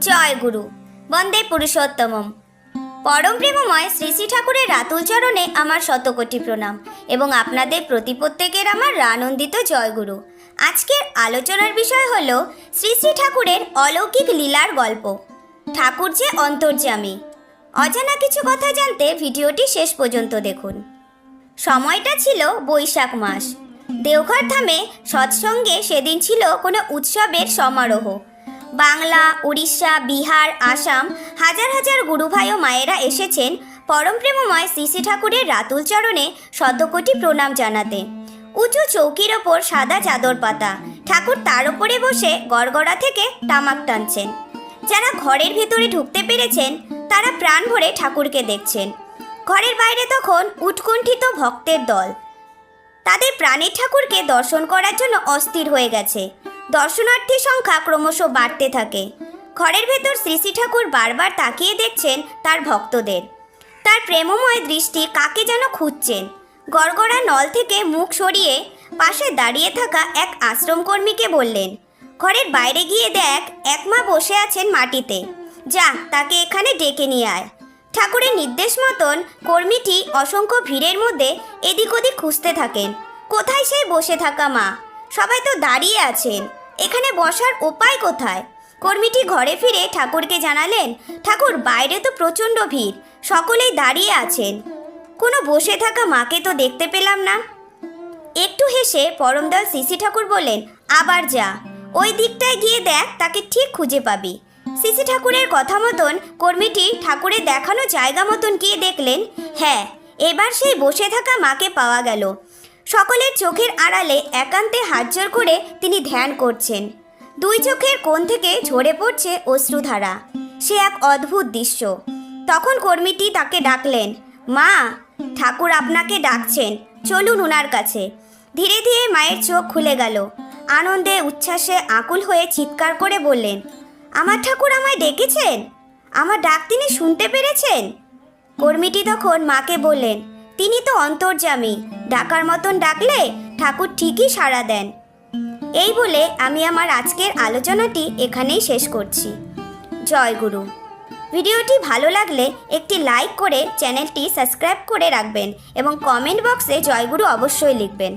জয় গুরু। বন্দে পুরুষোত্তমম। পরম প্রেমময় শ্রী শ্রী ঠাকুরের রাতুল চরণে আমার শতকোটি প্রণাম এবং আপনাদের প্রত্যেকের আমার আনন্দিত জয়গুরু। আজকের আলোচনার বিষয় হল শ্রী শ্রী ঠাকুরের অলৌকিক লীলার গল্প। ঠাকুর যে অন্তর্যামী। অজানা কিছু কথা জানতে ভিডিওটি শেষ পর্যন্ত দেখুন। সময়টা ছিল বৈশাখ মাস। দেওঘর ধামে সৎসঙ্গে সেদিন ছিল কোনো উৎসবের সমারোহ। বাংলা, উড়িষ্যা, বিহার, আসাম হাজার হাজার গুরুভাই ও মায়েরা এসেছেন পরম প্রেমময় শ্রী শ্রী ঠাকুরের রাতুল চরণে শতকোটি প্রণাম জানাতে। উঁচু চৌকির ওপর সাদা চাদর পাতা, ঠাকুর তার ওপরে বসে গড়গড়া থেকে তামাক টানছেন। যারা ঘরের ভেতরে ঢুকতে পেরেছেন তারা প্রাণ ভরে ঠাকুরকে দেখছেন। ঘরের বাইরে তখন উৎকণ্ঠিত ভক্তের দল। তাদের প্রাণের ঠাকুরকে দর্শন করার জন্য অস্থির হয়ে গেছে। দর্শনার্থীর সংখ্যা ক্রমশ বাড়তে থাকে। ঘরের ভেতর শ্রী শ্রী ঠাকুর বারবার তাকিয়ে দেখছেন তার ভক্তদের। তার প্রেমময় দৃষ্টি কাকে যেন খুঁজছেন। গড়গড়া নল থেকে মুখ সরিয়ে পাশে দাঁড়িয়ে থাকা এক আশ্রমকর্মীকে বললেন, ঘরের বাইরে গিয়ে দেখ, এক মা বসে আছেন মাটিতে, যা তাকে এখানে ডেকে নিয়ে আয়। ঠাকুরের নির্দেশ মতন কর্মীটি অসংখ্য ভিড়ের মধ্যে এদিক ওদিক খুঁজতে থাকেন। কোথায় সেই বসে থাকা মা? সবাই তো দাঁড়িয়ে আছেন, এখানে বসার উপায় কোথায়? কর্মীটি ঘরে ফিরে ঠাকুরকে জানালেন, ঠাকুর, বাইরে তো প্রচণ্ড ভিড়, সকলেই দাঁড়িয়ে আছেন, কোনো বসে থাকা মাকে তো দেখতে পেলাম না। একটু হেসে পরমদয়াল শ্রী শ্রী ঠাকুর বললেন, আবার যা, ওই দিকটায় গিয়ে দেখ, তাকে ঠিক খুঁজে পাবি। শ্রী শ্রী ঠাকুরের কথা মতন কর্মীটি ঠাকুরের দেখানো জায়গা মতন গিয়ে দেখলেন, হ্যাঁ, এবার সেই বসে থাকা মাকে পাওয়া গেল। সকলের চোখের আড়ালে একান্তে হাত জোড় করে তিনি ধ্যান করছেন। দুই চোখের কোণ থেকে ঝরে পড়ছে অশ্রুধারা। সে এক অদ্ভুত দৃশ্য। তখন কর্মীটি তাকে ডাকলেন, মা, ঠাকুর আপনাকে ডাকছেন, চলুন ওনার কাছে। ধীরে ধীরে মায়ের চোখ খুলে গেল। আনন্দে উচ্ছ্বাসে আকুল হয়ে চিৎকার করে বললেন, আমার ঠাকুর আমায় ডেকেছেন? আমার ডাক তিনি শুনতে পেরেছেন? কর্মীটি তখন মাকে বললেন, তিনি তো অন্তর্যামী, ডাকার মতন ডাকলে ঠাকুর ঠিকই সাড়া দেন। এই বলে আমি আমার আজকের আলোচনাটি এখানেই শেষ করছি। জয় গুরু। ভিডিওটি ভালো লাগলে একটি লাইক করে চ্যানেলটি সাবস্ক্রাইব করে রাখবেন এবং কমেন্ট বক্সে জয়গুরু অবশ্যই লিখবেন।